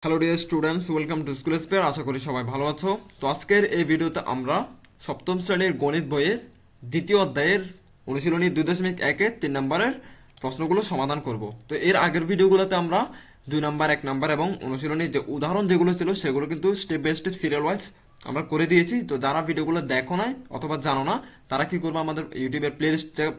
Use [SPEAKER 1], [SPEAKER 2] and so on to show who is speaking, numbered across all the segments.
[SPEAKER 1] Hello dear students, welcome to school spare. আশা করি সবাই ভালো আছো। তো আজকের এই ভিডিওতে আমরা সপ্তম শ্রেণীর গণিত বইয়ের দ্বিতীয় অধ্যায়ের অনুশীলনী 2.1-এর 3 নম্বরের প্রশ্নগুলো সমাধান করব। তো এর আগের ভিডিওগুলোতে আমরা 2 নাম্বার, 1 নাম্বার এবং অনুশীলনীর যে উদাহরণ যেগুলো ছিল সেগুলো কিন্তু step by step serial wise আমরা করে দিয়েছি। তো যারা ভিডিওগুলো দেখো নাই অথবা জানো না তারা কি করবে, আমাদের ইউটিউবের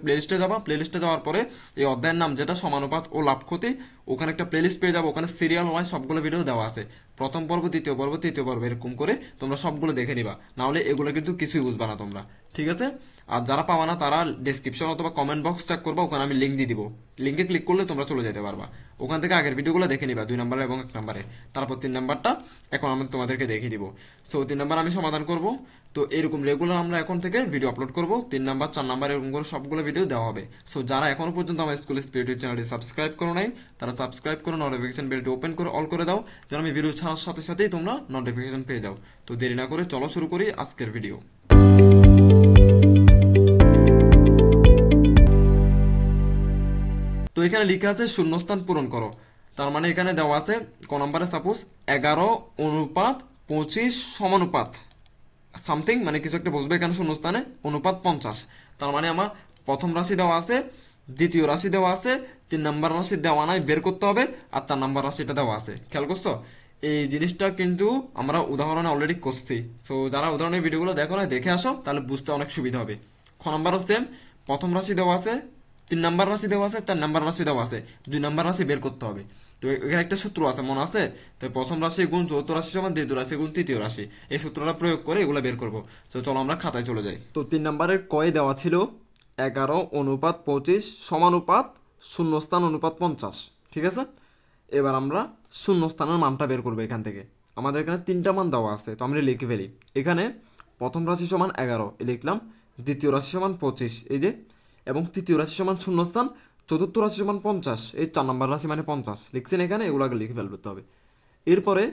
[SPEAKER 1] প্লেলিস্টে যাবা। প্লেলিস্টে যাওয়ার পরে এই অধ্যায়ের নাম যেটা সমানুপাত ও লাভ ক্ষতি, ওখানে একটা প্লেলিস্ট পেয়ে যাবো। ওখানে সিরিয়াল ওয়াইজ সবগুলো ভিডিও দেওয়া আছে, প্রথম পর্ব, দ্বিতীয় পর্ব, তৃতীয় পর্ব, এরকম করে তোমরা সবগুলো দেখে নিবা। না হলে এগুলো কিন্তু কিছুই বুঝবা না তোমরা, ঠিক আছে? আর যারা পাবা না তারা ডেসক্রিপশন অথবা কমেন্ট বক্স চেক করবা, ওখানে আমি লিঙ্ক দিয়ে দিব। লিঙ্কে ক্লিক করলে তোমরা চলে যেতে পারবা, ওখান থেকে আগের ভিডিওগুলো দেখে নিবা 2 নাম্বার এবং 1 নাম্বারে। তারপর 3 নাম্বারটা এখন আমি তোমাদেরকে দেখিয়ে দিব। সো 3 নাম্বার আমি সমাধান করব। তো এরকম রেগুলার আমরা এখন থেকে ভিডিও আপলোড করব। 3 নাম্বার, 4 নাম্বার এরকম করে সবগুলো ভিডিও দেওয়া হবে। সো যারা এখনো পর্যন্ত আমার স্কুল স্পিড ইউটিউব চ্যানেলটি সাবস্ক্রাইব করো নাই তারা সাবস্ক্রাইব করে নোটিফিকেশন বেলটি ওপেন করে অল করে দাও, যেন আমি ভিডিও ছাড়ার সাথে সাথেই তোমরা নোটিফিকেশন পেয়ে যাও। তো দেরি না করে চলো শুরু করি আজকের ভিডিও। তো এখানে লিখা আছে শূন্যস্থান পূরণ করো। তার মানে এখানে দেওয়া আছে ক নম্বরে সাপোজ 11:25 সমানুপাত সামথিং, মানে কিছু একটা বসবে এখানে শূন্যস্থানে, অনুপাত 50। তার মানে আমার প্রথম রাশি দেওয়া আছে, দ্বিতীয় রাশি দেওয়া আছে, 3 নাম্বার রাশি দেওয়া নাই, বের করতে হবে, আর 4 নাম্বার রাশিটা দেওয়া আছে। খেয়াল করছো? এই জিনিসটা কিন্তু আমরা উদাহরণে অলরেডি করছি। সো যারা উদাহরণের ভিডিওগুলো দেখো না, দেখে আসো, তাহলে বুঝতে অনেক সুবিধা হবে। খ নাম্বারও সেম, প্রথম রাশি দেওয়া আছে, 3 নাম্বার রাশি দেওয়া আছে, 4 নাম্বার রাশি দেওয়া আছে, 2 নাম্বার রাশি বের করতে হবে। তো এখানে একটা সূত্র আছে, মনে আছে? তো প্রথম রাশি গুণ চতুর্থ রাশি সমান দ্বিতীয় রাশি গুণ তৃতীয় রাশি, এই সূত্রটা প্রয়োগ করে এগুলো বের করবো। তো চলো আমরা খাতায় চলে যাই। তো 3 নাম্বারের কয়ে দেওয়া ছিল 11:25 সমানুপাত শূন্যস্থান অনুপাত 50, ঠিক আছে? এবার আমরা শূন্যস্থানের মানটা বের করবো এখান থেকে। আমাদের এখানে 3টা মান দেওয়া আছে, তো আমরা লিখে ফেলি। এখানে প্রথম রাশি সমান 11 লিখলাম, দ্বিতীয় রাশি সমান 25 এই যে, এবং তৃতীয় রাশি সমান শূন্যস্থান, চতুর্থ রাশি সমান 50, এই 4 নাম্বার রাশি মানে 50 লিখছেন এখানে, এগুলো আগে লিখে ফেলতে হবে। এরপরে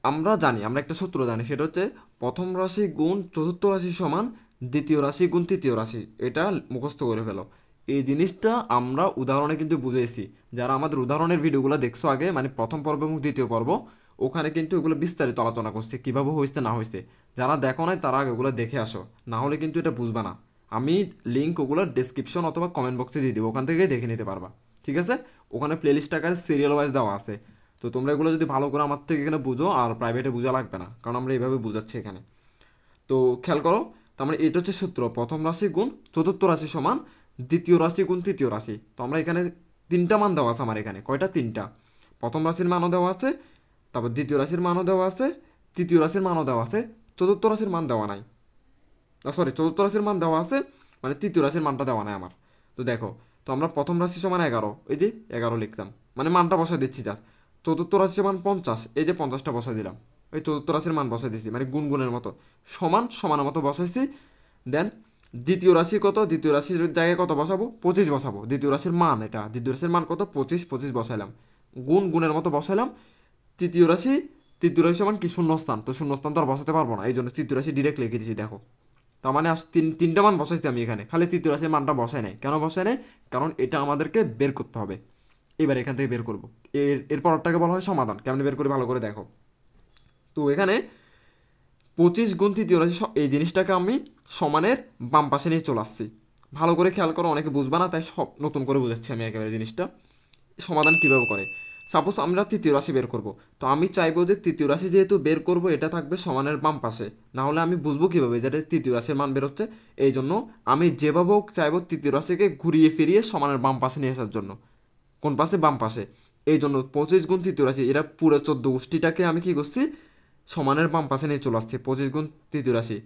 [SPEAKER 1] আমরা জানি, আমরা একটা সূত্র জানি, সেটা হচ্ছে প্রথম রাশি গুণ চতুর্থ রাশি সমান দ্বিতীয় রাশি গুণ তৃতীয় রাশি। এটা মুখস্থ করে ফেলো। এই জিনিসটা আমরা উদাহরণে কিন্তু বুঝেছি। যারা আমাদের উদাহরণের ভিডিওগুলো দেখছো আগে, মানে প্রথম পর্ব এবং দ্বিতীয় পর্ব, ওখানে কিন্তু এগুলো বিস্তারিত আলোচনা করছে কীভাবে হয়েছে না হয়েছে। যারা দেখো নাই তারা আগে ওগুলো দেখে আসো, না হলে কিন্তু এটা বুঝবা না। আমি লিঙ্ক ওগুলো ডেসক্রিপশন অথবা কমেন্ট বক্সে দিয়ে দিব, ওখান থেকেই দেখে নিতে পারবা, ঠিক আছে? ওখানে প্লেলিস্ট আকারে সিরিয়াল ওয়াইজ দেওয়া আছে। তো তোমরা এগুলো যদি ভালো করে আমার থেকে এখানে বুঝো, আর প্রাইভেটে বোঝা লাগবে না, কারণ আমরা এইভাবে বুঝাচ্ছি এখানে। তো খেয়াল করো, তার মানে এটা হচ্ছে সূত্র, প্রথম রাশি গুণ চতুর্থ রাশি সমান দ্বিতীয় রাশি গুণ তৃতীয় রাশি। তো আমরা এখানে 3টা মান দেওয়া আছে আমার এখানে, কয়টা? 3টা। প্রথম রাশির মানও দেওয়া আছে, তারপর দ্বিতীয় রাশির মানও দেওয়া আছে, তৃতীয় রাশির মানও দেওয়া আছে, চতুর্থ রাশির মান দেওয়া নাই। সরি, চতুর্থ রাশির মান দেওয়া আছে, মানে তৃতীয় রাশির মানটা দেওয়া নাই আমার। তো দেখো, তো আমরা প্রথম রাশি সমান 11, এই যে 11 লিখতাম, মানে মানটা বসাই দিচ্ছি জাস্ট। চতুর্থ রাশি সমান 50, এই যে 50টা বসাই দিলাম, এই চতুর্থ রাশির মান বসাই দিচ্ছি, মানে গুণগুণের মতো, সমান সমানের মতো বসাইছি। দেন দ্বিতীয় রাশি কত? দ্বিতীয় রাশির জায়গায় কত বসাবো? 25 বসাবো। দ্বিতীয় রাশির মান এটা, দ্বিতীয় রাশির মান কত? 25, 25 বসাইলাম, গুণ গুণের মতো বসাইলাম। তৃতীয় রাশি, তৃতীয় রাশি সমান কি? শূন্যস্থান। তো শূন্যস্থান তো আর বসাতে পারবো না, এই জন্য তৃতীয় রাশি ডিরেক্ট লিখে দিয়েছি। দেখো, তার মানে আজ 3টা মান বসাইছি আমি এখানে, খালি তৃতীয় রাশির মানটা বসাই নাই। কেন বসাই নাই? কারণ এটা আমাদেরকে বের করতে হবে। এবার এখান থেকে বের করবো। এরপরটাকে বলা হয় সমাধান। কেমন বের করে ভালো করে দেখো। তো এখানে 25 গুণ তৃতীয় রাশি, এই জিনিসটাকে আমি সমানের বাম পাশে নিয়ে চলে আসছি। ভালো করে খেয়াল করো, অনেকে বুঝবা না, তাই সব নতুন করে বুঝাচ্ছি আমি একেবারে জিনিসটা। সমাধান কীভাবে করে? সাপোজ আমরা তৃতীয় রাশি বের করব, তো আমি চাইবো যে তৃতীয় রাশি যেহেতু বের করব, এটা থাকবে সমানের বাম পাশে। না হলে আমি বুঝবো কীভাবে যেটা তৃতীয় রাশির মান বেরোচ্ছে? এই জন্য আমি যেভাবে হোক চাইবো তৃতীয় রাশিকে ঘুরিয়ে ফিরিয়ে সমানের বাম পাশে নিয়ে আসার জন্য। কোন পাশে? বাম পাশে। এই জন্য 25 গুণ তৃতীয় রাশি, এরা পুরো 14 গোষ্ঠীটাকে আমি কী করছি? সমানের বাম পাশে নিয়ে চলে আসছি। 25 গুণ তৃতীয় রাশি,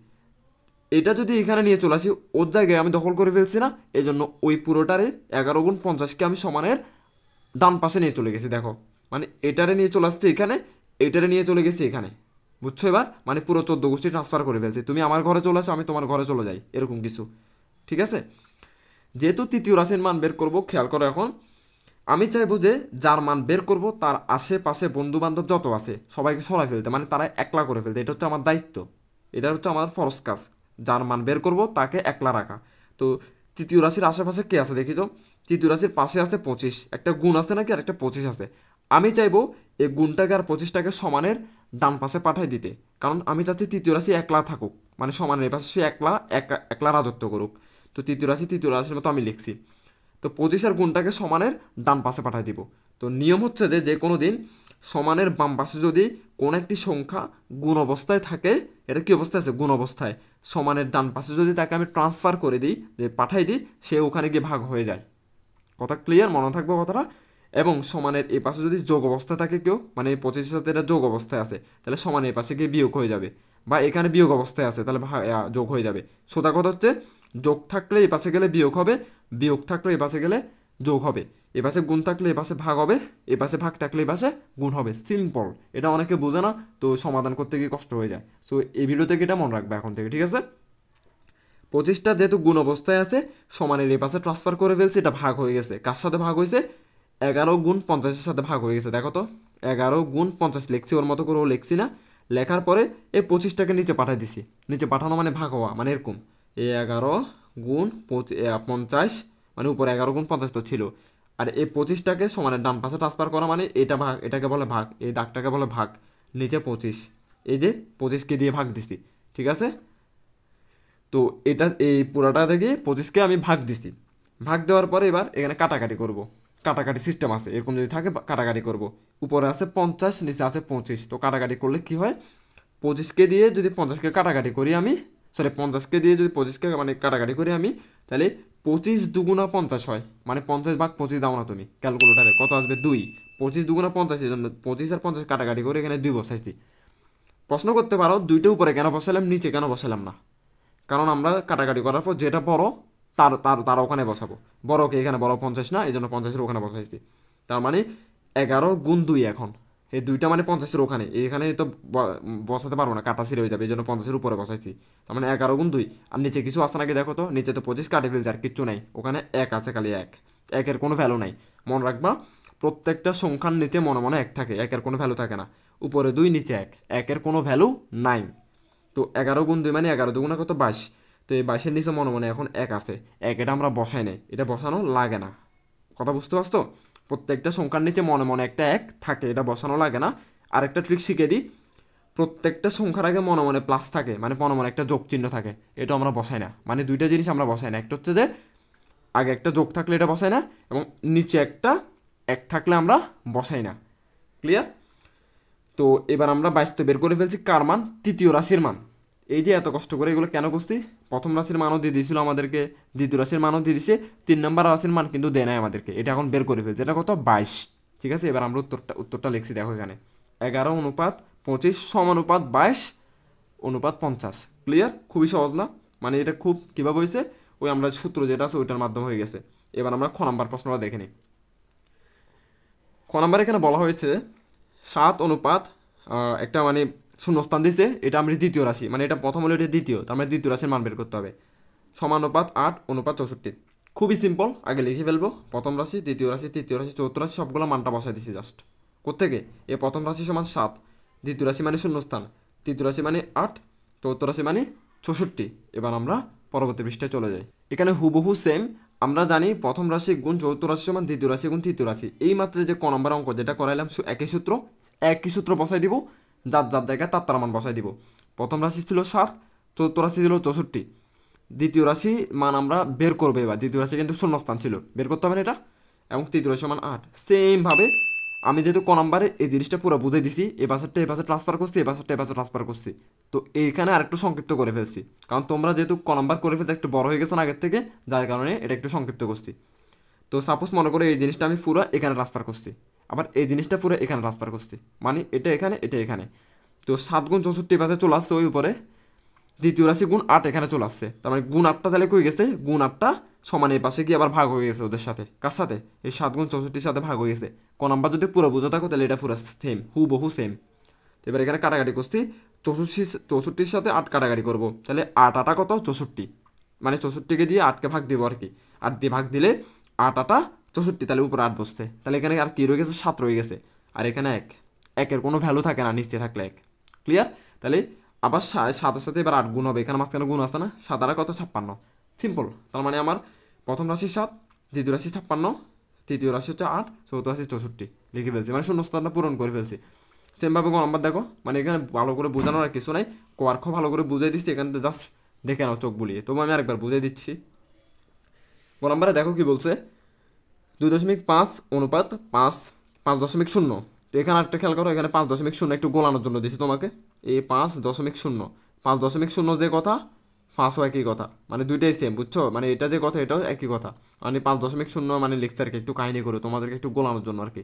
[SPEAKER 1] এটা যদি এখানে নিয়ে চলে আসি, ওর জায়গায় আমি দখল করে ফেলছি না, এই জন্য ওই পুরোটারে 11 গুণ 50কে আমি সমানের ডান পাশে নিয়ে চলে গেছি। দেখো, মানে এটারে নিয়ে চলে আসছে এখানে, এটারে নিয়ে চলে গেছি এখানে, বুঝছো? এবার মানে পুরো 14 গোষ্ঠী ট্রান্সফার করে ফেলছি। তুমি আমার ঘরে চলে আসো, আমি তোমার ঘরে চলে যাই, এরকম কিছু, ঠিক আছে? যেহেতু তৃতীয় রাশির মান বের করব, খেয়াল করো এখন আমি চাইবো যে যার মান বের করব তার আশেপাশে বন্ধু বান্ধব যত আছে সবাইকে সরাই ফেলতে, মানে তারা একলা করে ফেলতে। এটা হচ্ছে আমার দায়িত্ব, এটা হচ্ছে আমার ফরজ কাজ। যার মান বের করব তাকে একলা রাখা। তো তৃতীয় রাশির আশেপাশে কে আছে দেখি তো? তৃতীয় রাশির পাশে আছে 25, একটা গুণ আছে নাকি, আর একটা 25 আছে। আমি চাইবো এই গুণটাকে আর 25টাকে সমানের ডান পাশে পাঠাই দিতে, কারণ আমি চাচ্ছি তৃতীয় রাশি একলা থাকুক, মানে সমানের পাশে সে একলা রাজত্ব করুক। তো তৃতীয় রাশির মতো আমি লিখছি। তো 25 আর গুণটাকে সমানের ডান পাশে পাঠাই দিব। তো নিয়ম হচ্ছে যে কোনো দিন সমানের বাম পাশে যদি কোনো একটি সংখ্যা গুণ অবস্থায় থাকে, এটা কি অবস্থায় আছে? গুণ অবস্থায়। সমানের ডান পাশে যদি তাকে আমি ট্রান্সফার করে দিই, যে পাঠাই দিই, সে ওখানে গিয়ে ভাগ হয়ে যায়। কথা ক্লিয়ার? মনে থাকবে কথাটা। এবং সমানের এই পাশে যদি যোগ অবস্থায় থাকে কেউ, মানে 25-এর সাথে এটা যোগ অবস্থায় আছে, তাহলে সমানের এই পাশে গিয়ে বিয়োগ হয়ে যাবে, বা এখানে বিয়োগ অবস্থায় আছে তাহলে যোগ হয়ে যাবে। সোজা কথা হচ্ছে যোগ থাকলে এই পাশে গেলে বিয়োগ হবে, বিয়োগ থাকলে এই পাশে গেলে যোগ হবে, এ পাশে গুণ থাকলে এ পাশে ভাগ হবে, এ পাশে ভাগ থাকলে এ পাশে গুণ হবে। সিম্পল। এটা অনেকে বোঝে না, তো সমাধান করতে গিয়ে কষ্ট হয়ে যায়। সো এই ভিডিও থেকে এটা মনে রাখবে এখন থেকে, ঠিক আছে? 25টা যেহেতু গুণ অবস্থায় আছে, সমানের এই পাশে ট্রান্সফার করে ফেলছে, এটা ভাগ হয়ে গেছে। কার সাথে ভাগ হয়েছে? 11 গুণ 50-এর সাথে ভাগ হয়ে গেছে। দেখো তো, 11 গুণ 50 লিখছি, ওর মতো করে লিখছি না। লেখার পরে এই 25টাকে নিচে পাঠিয়ে দিছি। নিচে পাঠানো মানে ভাগ হওয়া, মানে এরকম এই 11 গুণ 50, মানে উপরে 11 গুণ 50 তো ছিল, আর এই 25টাকে সমানের ডান পাশে ট্রান্সফার করা মানে এটা ভাগ, এটাকে বলে ভাগ, এই দাগটাকে বলে ভাগ। নিচে 25, এই যে 25কে দিয়ে ভাগ দিছি, ঠিক আছে? তো এটা এই পুরাটা থেকে 25কে আমি ভাগ দিছি। ভাগ দেওয়ার পরে এবার এখানে কাটাকাটি করব। কাটাকাটি সিস্টেম আছে, এরকম যদি থাকে কাটাকাটি করব। উপরে আছে 50, নিচে আছে 25, তো কাটাকাটি করলে কি হয়? 25কে দিয়ে যদি 50কে কাটাকাটি করি আমি, সরি 50কে দিয়ে যদি 25কে মানে কাটাকাটি করি আমি, তাহলে 25 দুগুণা 50 হয়, মানে 50 ভাগ 25 দাও না তুমি ক্যালকুলেটারে, কত আসবে? 2। 25 দুগুণা 50, এই জন্য 25 আর 50 কাটাকাটি করে এখানে 2 বসাইছি। প্রশ্ন করতে পারো দুইটা উপরে কেন বসালাম, নিচে কেন বসালাম না? কারণ আমরা কাটাকাটি করার পর যেটা বড় তার তার তার ওখানে বসাবো। বড়কে এখানে বড় 50 না, এই জন্য 50-এর ওখানে বসাইছি। তার মানে 11 গুণ 2 এখন, এই দুইটা মানে 50-এর ওখানে, এখানে তো বসাতে পারবো না, কাটা ছিঁড়ে হয়ে যাবে, এই জন্য 50-এর উপরে বসাইছি। তার মানে 11 গুণ 2। আর নিচে কিছু আসে নাকি দেখো তো, নিচে তো 25 কাটে ফেলছে, আর কিচ্ছু নাই, ওখানে 1 আছে, খালি 1। একের কোনো ভ্যালু নাই। মনে রাখবা, প্রত্যেকটা সংখ্যার নিচে মনে মনে 1 থাকে, একের কোনো ভ্যালু থাকে না। উপরে 2, নিচে 1, একের কোনো ভ্যালু নাই। তো 11 গুণ 2 মানে 11 দুগুণা কত? 22। তো এই 22-এর নিচে মনে মনে এখন 1 আছে, 1 এটা আমরা বসাই নাই, এটা বসানো লাগে না। কথা বুঝতে পারছো? প্রত্যেকটা সংখ্যার নিচে মনে মনে একটা 1 থাকে, এটা বসানো লাগে না। আরেকটা ট্রিক শিখে দিই, প্রত্যেকটা সংখ্যার আগে মনে মনে প্লাস থাকে, মানে মনে মনে একটা যোগ চিহ্ন থাকে, এটা আমরা বসাই না। মানে দুইটা জিনিস আমরা বসাই না, একটা হচ্ছে যে আগে একটা যোগ থাকলে এটা বসাই না, এবং নিচে একটা 1 থাকলে আমরা বসাই না। ক্লিয়ার? তো এবার আমরা 22 বের করে ফেলছি কার মান? তৃতীয় রাশির মান। এই যে এত কষ্ট করে এগুলো কেন করছি? প্রথম রাশির মানও দিয়ে দিয়েছিল আমাদেরকে, দ্বিতীয় রাশির মানও দিয়ে দিছে, 3 নম্বর রাশির মান কিন্তু দেয় নাই আমাদেরকে। এটা এখন বের করে ফেলছে, এটা কত? 22। ঠিক আছে, এবার আমরা উত্তরটা লিখছি, দেখো এখানে 11/25 সমানুপাত 22/50। ক্লিয়ার? খুবই সহজ না? মানে এটা খুব কীভাবে হয়েছে, ওই আমরা সূত্র যেটা আছে ওইটার মাধ্যমে হয়ে গেছে। এবার আমরা খ নাম্বার প্রশ্নটা দেখে নিই। খ নাম্বার এখানে বলা হয়েছে 7 অনুপাত একটা মানে শূন্যস্থান দিছে, এটা আমরা দ্বিতীয় রাশি, মানে এটা প্রথম হলো, এটা দ্বিতীয়, তার মানে দ্বিতীয় রাশির মান বের করতে হবে। সমানুপাত 8/64। খুবই সিম্পল, আগে লিখে ফেলবো প্রথম রাশি, দ্বিতীয় রাশি, তৃতীয় রাশি, চতুর্থ রাশি, সবগুলো মানটা বসাই দিছি জাস্ট। কোত্থেকে? এ প্রথম রাশি সমান 7, দ্বিতীয় রাশি মানে শূন্যস্থান, তৃতীয় রাশি মানে 8, চতুর্থ রাশি মানে 64। এবার আমরা পরবর্তী পৃষ্ঠায় চলে যাই। এখানে হুবহু সেম, আমরা জানি প্রথম রাশি গুণ চতুর্থ রাশি সমান দ্বিতীয় রাশি গুণ তৃতীয় রাশি। এই মাত্র যে ক নম্বর অঙ্ক যেটা করাইলাম, একই সূত্র বসাই দিব, যার যার জায়গায় তার মান বসাই দিব। প্রথম রাশি ছিল 7, চতুর্থ রাশি ছিল 64, দ্বিতীয় রাশি মান আমরা বের করবো। এবার দ্বিতীয় রাশি কিন্তু শূন্যস্থান ছিল, বের করতে হবে না এটা, এবং তৃতীয় রাশি সমান 8। সেমভাবে আমি যেহেতু ক নম্বরে এই জিনিসটা পুরো বুঝে দিছি, এ পাশে ট্রান্সফার করছি, এ পাশে ট্রান্সফার করছি, তো এইখানে আরেকটু সংক্ষিপ্ত করে ফেলছি, কারণ তোমরা যেহেতু ক নম্বর করে ফেলতে একটু বড় হয়ে গেছো না আগের থেকে, যার কারণে এটা একটু সংক্ষিপ্ত করছি। তো সাপোজ মনে করো এই জিনিসটা আমি পুরো এখানে ট্রান্সফার করছি, আবার এই জিনিসটা পুরো এখানে ট্রান্সফার করছি, মানে এটা এখানে, এটা এখানে। তো 7 গুণ 64 পাশে চলে আসছে ওই উপরে, দ্বিতীয় রাশি গুণ 8 এখানে চলে আসছে, তার মানে গুণ 8টা তাহলে কই গেছে? গুণ 8টা সমান এই পাশে গিয়ে আবার ভাগ হয়ে গেছে ওদের সাথে। কার সাথে? এই 7 গুণ 64-র সাথে ভাগ হয়ে গেছে। ক নাম্বার যদি পুরো বুঝে থাকো তাহলে এটা পুরো সেম, হুবহু সেম। এবার এখানে কাটাকাটি করছি, 64-র সাথে 8 কাটাকাটি করবো, তাহলে 8 8 কত? 64, মানে 64কে দিয়ে 8কে ভাগ দিব আর কি, 8 দিয়ে ভাগ দিলে 8 8 64, তাহলে উপরে 8 বসছে, তাহলে এখানে আর কি রয়ে গেছে? 7 রয়ে গেছে। আর এখানে 1, একের কোনো ভ্যালু থাকে না নিচে থাকলে 1। ক্লিয়ার? তাহলে আবার 7-এর সাথে এবার 8 গুণ হবে, এখানে মাঝখানে গুণ আসছে না, 7 আর কত? 56। সিম্পল। তার মানে আমার প্রথম রাশি 7, দ্বিতীয় রাশি 56, তৃতীয় রাশি হচ্ছে 8, চতুর্থ রাশি 64 লিখে ফেলছি, মানে শূন্যস্থানটা পূরণ করে ফেলছি। সেমভাবে গ নাম্বার দেখো, মানে এখানে ভালো করে বোঝানোর আর কিছু নাই, কোয়ার্ক ভালো করে বুঝিয়ে দিচ্ছি, এখান থেকে জাস্ট দেখে নাও চোখ বুলিয়ে। তবু আমি আরেকবার বুঝিয়ে দিচ্ছি। গ নাম্বারে দেখো কি বলছে, 2.5 অনুপাত 5, 5.0। তো এখানে একটা খেয়াল করো, এখানে 5.0 একটু গোলানোর জন্য দিছি তোমাকে। এই 5.0, 5.0 যে কথা 5ও একই কথা, মানে দুইটাই সেম, বুঝছো? মানে এটা যে কথা এটাও একই কথা, মানে 5.0 মানে লেকচারকে একটু কাহিনী করে তোমাদেরকে একটু গোলানোর জন্য আর কি।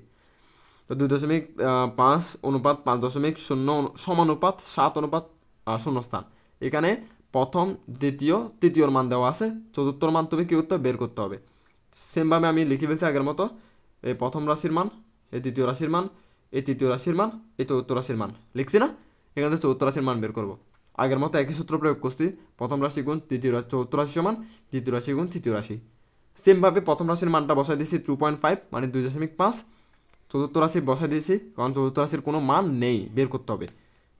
[SPEAKER 1] তো 2.5 অনুপাত 5.0 সমানুপাত 7 অনুপাত শূন্যস্থান। এখানে প্রথম, দ্বিতীয়, তৃতীয়র মান দেওয়া আছে, চতুর্থর মান তুমি কি করতে হবে, বের করতে হবে। সেমভাবে আমি লিখে ফেলছি আগের মতো, এই প্রথম রাশির মান, এই দ্বিতীয় রাশির মান, এই তৃতীয় রাশির মান, এই চতুর্থ রাশির মান লিখছি না? এখান থেকে চতুর্থ রাশির মান বের করবো। আগের মতো একই সূত্র প্রয়োগ করছি, প্রথম রাশি গুণ তৃতীয় রাশি, চতুর্থ রাশি সমান তৃতীয় রাশি গুণ তৃতীয় রাশি। সেমভাবে প্রথম রাশির মানটা বসাই দিয়েছি 2.5 মানে 2.5, চতুর্থ রাশি বসাই দিয়েছি কারণ চতুর্থ রাশির কোনো মান নেই, বের করতে হবে।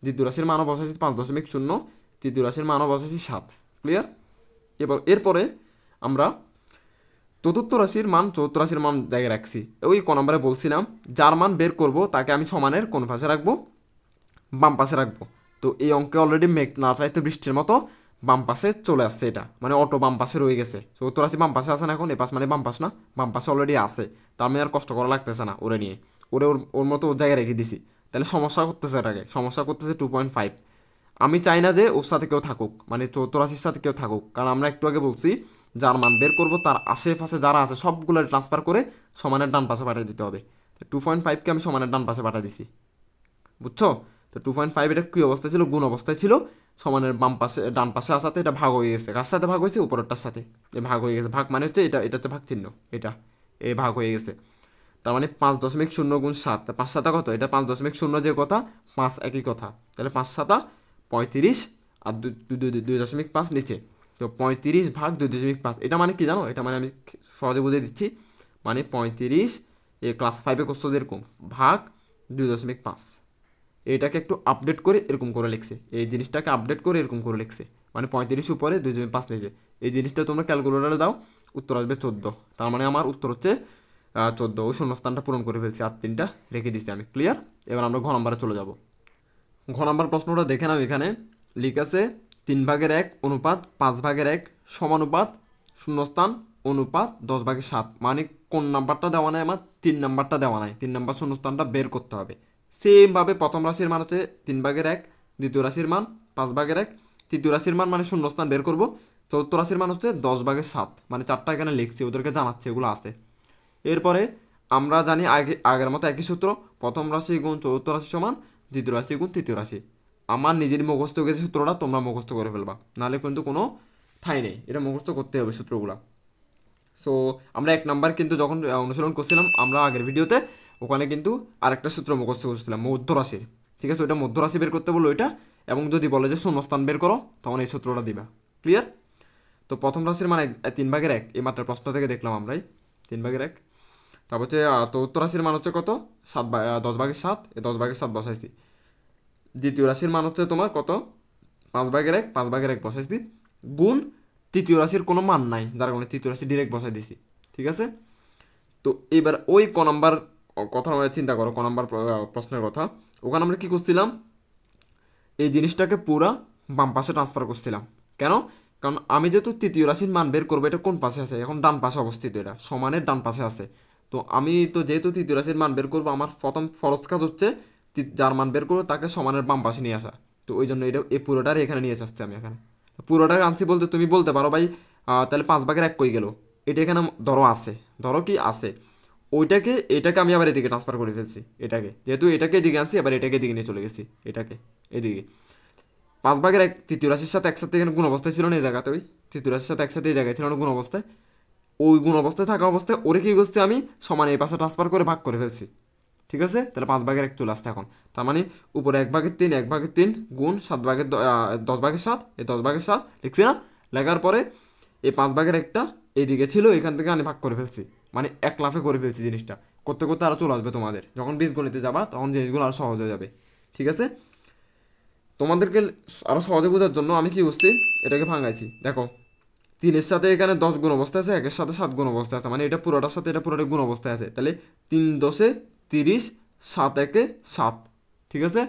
[SPEAKER 1] দ্বিতীয় রাশির মানও বসাইছি 5.0, তৃতীয় রাশির মানও বসাইছি 7। ক্লিয়ার? এরপরে আমরা চতুর্থ রাশির মান চতুর্থ রাশির মান জায়গায় রাখছি। ওই ক নম্বরে বলছিলাম যার মান বের করব তাকে আমি সমানের কোন পাশে রাখবো, বাম পাশে রাখবো। তো এই অঙ্কে অলরেডি মেঘ না চাইতে বৃষ্টির মতো বাম পাশে চলে আসছে, এটা মানে অটো বাম পাশে রয়ে গেছে। চতুর্থ রাশি বাম পাশে আছে না এখন, এ পাশ মানে বাম পাশ না, বাম পাশে অলরেডি আছে, তার মানে আর কষ্ট করা লাগতেছে না ওরে নিয়ে, ওর মতো ওর জায়গায় রেখে দিছি। তাহলে সমস্যা করতেছে, এটাকে সমস্যা করতেছে 2.5। আমি চাই না যে ওর সাথে কেউ থাকুক, মানে চতুর্থ রাশির সাথে কেউ থাকুক, কারণ আমরা একটু আগে বলছি যার মান বের করবো তার আশেপাশে যারা আছে সবগুলো ট্রান্সফার করে সমানের ডান পাশে পাঠিয়ে দিতে হবে। 2.5কে আমি সমানের ডান পাশে পাঠিয়ে দিছি, বুঝছো? তো 2.5 এটা কী অবস্থায় ছিল, গুণ অবস্থায় ছিল, সমানের বাম পাশে ডান পাশে আসাতে এটা ভাগ হয়ে গেছে। কার সাথে ভাগ হয়েছে? উপরেরটার সাথে। এ ভাগ হয়ে গেছে, ভাগ মানে হচ্ছে এটা হচ্ছে ভাগ চিহ্ন, এটা এ ভাগ হয়ে গেছে। তার মানে 5.0 গুণ 7, 5 7 কত? এটা 5.0 যে কথা 5 একই কথা, তাহলে 5 7 35 আর 2.5 নিচে, তো 35 ভাগ 2.5। এটা মানে কি জানো? এটা মানে আমি সহজে বুঝিয়ে দিচ্ছি, মানে 35 ক্লাস 5-এ করছো যেরকম ভাগ 2.5। এটাকে একটু আপডেট করে এরকম করে লিখছে, এই জিনিসটাকে আপডেট করে এরকম করে লিখছে, মানে 35 উপরে 2.5 লিখছে। এই জিনিসটা তোমরা ক্যালকুলেটারে দাও, উত্তর আসবে 14। তার মানে আমার উত্তর হচ্ছে 14। ওই শূন্যস্থানটা পূরণ করে ফেলছি, আর 3টা রেখে দিচ্ছি আমি। ক্লিয়ার? এবার আমরা ঘ নম্বরে চলে যাব। ঘ নম্বর প্রশ্নটা দেখে নাও, এখানে লিখাছে 3/1 অনুপাত 5/1 সমানুপাত শূন্যস্থান অনুপাত 10/7। মানে কোন নাম্বারটা দেওয়া নাই আমার? 3 নাম্বারটা দেওয়া নাই, 3 নাম্বার শূন্যস্থানটা বের করতে হবে। সেমভাবে প্রথম রাশির মান হচ্ছে 3/1, দ্বিতীয় রাশির মান 5/1, তৃতীয় রাশির মান মানে শূন্যস্থান বের করব, চতুর্থ রাশির মান হচ্ছে 10/7। মানে 4টা এখানে লিখছি, ওদেরকে জানাচ্ছে এগুলো আছে। এরপরে আমরা জানি আগের মতো একই সূত্র, প্রথম রাশি গুণ চতুর্থ রাশি সমান দ্বিতীয় রাশি গুণ তৃতীয় রাশি। আমার নিজেরই মুখস্থ হয়ে গেছে সূত্রটা, তোমরা মুখস্থ করে ফেলবা, নাহলে কিন্তু কোনো ঠাঁই নেই, এটা মুখস্থ করতে হবে সূত্রগুলো। সো আমরা 1 নাম্বার কিন্তু যখন অনুশীলন করছিলাম আমরা আগের ভিডিওতে, ওখানে কিন্তু আরেকটা সূত্র মুখস্থ করছিলাম মধ্যরাশির। ঠিক আছে, ওইটা মধ্যরাশি বের করতে বললো ওইটা, এবং যদি বলে যে শূন্যস্থান বের করো তখন এই সূত্রটা দিবা। ক্লিয়ার? তো প্রথম রাশির মানে 3/1, এই মাত্র প্রশ্ন থেকে দেখলাম আমরাই 3/1। তারপর হচ্ছে চতুর্থ রাশির মান হচ্ছে কত? 10/7, এই 10/7 বসাইছি। দ্বিতীয় রাশির মান হচ্ছে তোমার কত? 5/1, 5/1 বসাইছি, গুণ তৃতীয় রাশির কোনো মান নাই, যার কারণে তৃতীয় রাশি ডিরেক্ট বসাই দিছি। ঠিক আছে, তো এবার ওই ক নাম্বার কথা আমরা চিন্তা করো, ক নাম্বার প্রশ্নের কথা। ওখানে আমরা কী করছিলাম? এই জিনিসটাকে পুরা বাম পাশে ট্রান্সফার করছিলাম। কেন? কারণ আমি যেহেতু তৃতীয় রাশির মান বের করবো, এটা কোন পাশে আছে? এখন ডান পাশে অবস্থিত, এটা সমানের ডান পাশে আছে। তো আমি তো যেহেতু তৃতীয় রাশির মান বের করবো, আমার প্রথম ফরজ কাজ হচ্ছে যার মান বের করবো তাকে সমানের বাম পাশে নিয়ে আসা। তো ওই জন্য এটা এই পুরোটার এখানে নিয়ে আসছে আমি এখানে। পুরোটাকে আনছি বলতে তুমি বলতে পারো ভাই তাহলে 5/1 কই গেল? এটা এখানে ধরো আছে, ধরো কি আছে, ওইটাকে এটাকে আমি আবার এদিকে ট্রান্সফার করে ফেলছি। এটাকে যেহেতু এটাকে এদিকে আনছি, এবার এটাকে এদিকে নিয়ে চলে গেছি, এটাকে এদিকে। 5/1 তৃতীয় রাশির সাথে একসাথে এখানে গুণ অবস্থায় ছিল না, এই জায়গাতে ওই তৃতীয় রাশির সাথে একসাথে এই জায়গায় ছিল না গুণ অবস্থায়। ওই গুণ অবস্থায় থাকা অবস্থায় ওরে কি করছি আমি সমান এই পাশে ট্রান্সফার করে ভাগ করে ফেলছি। ঠিক আছে, তাহলে 5/1 চলে আসছে এখন। তার মানে উপরে 1/3, 1/3 গুণ 10/7, এই 10/7 লিখছি না? লেখার পরে এই 5/1টা এইদিকে ছিল, এখান থেকে আমি ভাগ করে ফেলছি, মানে এক লাফে করে ফেলছি। জিনিসটা করতে করতে আরও চলে আসবে তোমাদের, যখন বীজগণিতে যাবা তখন জিনিসগুলো আরও সহজ হয়ে যাবে। ঠিক আছে, তোমাদেরকে আরও সহজে বোঝার জন্য আমি কি করছি, এটাকে ভাঙাইছি। দেখো তিনের সাথে এখানে 10 গুণ অবস্থায় আছে, একের সাথে 7 গুণ অবস্থায় আছে, মানে এটা পুরোটার সাথে এটা পুরোটা গুণ অবস্থায় আছে। তাহলে 3 10 30, 7 1 7, ঠিক আছে।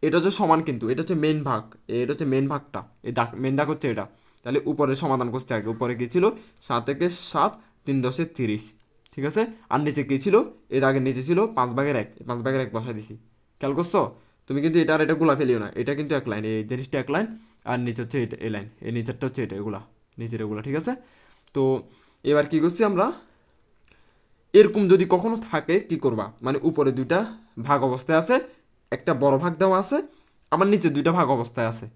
[SPEAKER 1] এটা হচ্ছে সমান, কিন্তু এটা হচ্ছে মেন ভাগ, এটা হচ্ছে মেন ভাগটা, এই দাগ মেন দাগ হচ্ছে এটা। তাহলে উপরে সমাধান করতে আগে উপরে কী ছিল 7 1 7, 3 10 30, ঠিক আছে। আর নিচে কী ছিল, এর আগে নিচে ছিল 5/1, 5/1 বসাই দিছি। খেয়াল করছো? তুমি কিন্তু এটা আর এটা গুলা ফেলিও না, এটা কিন্তু এক লাইন, এই জিনিসটা এক লাইন, আর নিচে হচ্ছে এটা এই লাইন, এই নিচেরটা হচ্ছে এটা, এগুলা নিচের এগুলা, ঠিক আছে। তো এবার কি করছি আমরা, এরকম যদি কখনো থাকে কি করবা, মানে উপরে দুইটা ভাগ অবস্থায় আছে, একটা বড় ভাগ দেওয়া আছে, আবার নিচে দুইটা ভাগ অবস্থায় আছে।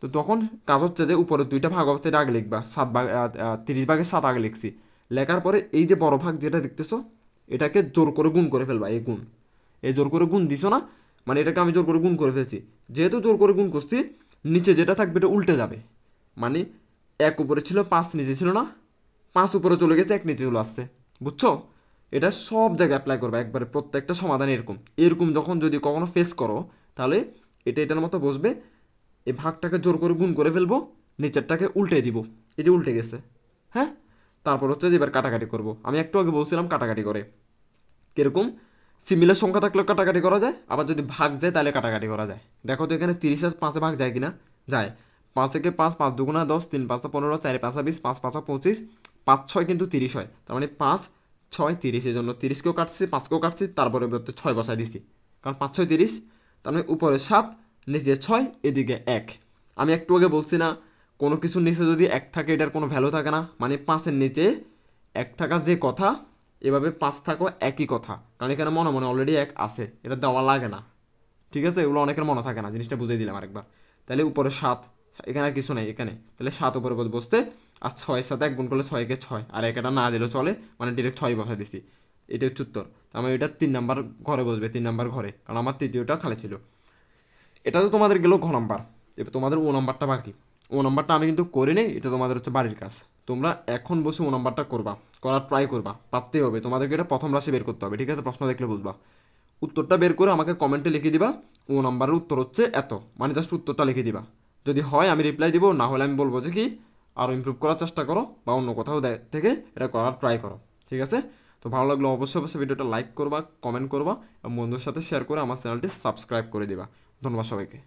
[SPEAKER 1] তো তখন কাজ হচ্ছে যে উপরে দুইটা ভাগ অবস্থায় আগে লিখবা, 30/7 আগে লিখছি, লেখার পরে এই যে বড় ভাগ যেটা দেখতেছো এটাকে জোর করে গুণ করে ফেলবা, এই গুণ, এই জোর করে গুণ দিছো না, মানে এটাকে আমি জোর করে গুণ করে ফেলছি। যেহেতু জোর করে গুণ করছি, নিচে যেটা থাকবে এটা উল্টে যাবে, মানে 1 উপরে ছিল 5 নিচে ছিল না, 5 উপরে চলে গেছে 1 নিচে চলে আসছে, বুঝছো? এটা সব জায়গায় অ্যাপ্লাই করবে, একবারে প্রত্যেকটা সমাধান এরকম এরকম যখন যদি কখনো ফেস করো, তাহলে এটা এটার মতো বসবে, এই ভাগটাকে জোর করে গুণ করে ফেলবো, নিচেরটাকে উল্টে দিব, এই যে উল্টে গেছে, হ্যাঁ। তারপর হচ্ছে যে এবার কাটাকাটি করব, আমি একটু আগে বলছিলাম কাটাকাটি করে কিরকম, সিমিলার সংখ্যা থাকলেও কাটাকাটি করা যায়, আবার যদি ভাগ যায় তাহলে কাটাকাটি করা যায়। দেখো তো এখানে 30 আর 5 ভাগ যায় কিনা, যায়। 5 একে 5, 5 দুগুণা 10, 3 5 15, 4 5 20, 5 5 25, 5 6 কিন্তু 30 হয়, তার মানে 5 6 30, এই জন্য 30কেও কাটছি 5কেও কাটছি, তারপরে 6 বসাই দিছি, কারণ 5 6 30, তার মানে উপরে 7 নিচে 6 এদিকে 1। আমি একটু আগে বলছি না, কোনো কিছুর নিচে যদি 1 থাকে এটার কোনো ভ্যালু থাকে না, মানে 5-এর নিচে 1 থাকা যে কথা, এভাবে 5 থাকো একই কথা, কারণ এখানে মনে মনে অলরেডি 1 আছে, এটা দেওয়া লাগে না, ঠিক আছে। এগুলো অনেকের মনে থাকে না, জিনিসটা বুঝিয়ে দিলাম আরেকবার। তাহলে উপরে 7, এখানে আর কিছু নাই এখানে, তাহলে 7 উপরে বসতে, আর 6-এর সাথে 1 গুণ করলে 6 একে 6, আর একটা না দিলেও চলে, মানে ডিরেক্ট 6 বসাই দিছি, এটা হচ্ছে উত্তর। আমার এটা 3 নাম্বার ঘরে বসবে, 3 নাম্বার ঘরে, কারণ আমার তৃতীয়টা খালি ছিল। এটা তো তোমাদের গেল ঘ নাম্বার, এবার তোমাদের ও নাম্বারটা বাকি। ও নাম্বারটা আমি কিন্তু করে নেই, এটা তোমাদের হচ্ছে বাড়ির কাজ, তোমরা এখন বসে ও নাম্বারটা করবা, করার ট্রাই করবা, পারতেই হবে তোমাদেরকে, এটা প্রথম রাশি বের করতে হবে, ঠিক আছে। প্রশ্ন দেখলে বুঝবা, উত্তরটা বের করে আমাকে কমেন্টে লিখে দিবা, ও নাম্বারের উত্তর হচ্ছে এত, মানে জাস্ট উত্তরটা লিখে দিবা। যদি হয় আমি রিপ্লাই দিব, না হলে আমি বলবো যে কি আরও ইমপ্রুভ করার চেষ্টা করো, বা অন্য কোথাও থেকে এটা করার ট্রাই করো, ঠিক আছে। তো ভালো লাগলো অবশ্যই অবশ্যই ভিডিওটা লাইক করবা, কমেন্ট করবা, এবং বন্ধুদের সাথে শেয়ার করে আমার চ্যানেলটি সাবস্ক্রাইব করে দিবা। ধন্যবাদ সবাইকে।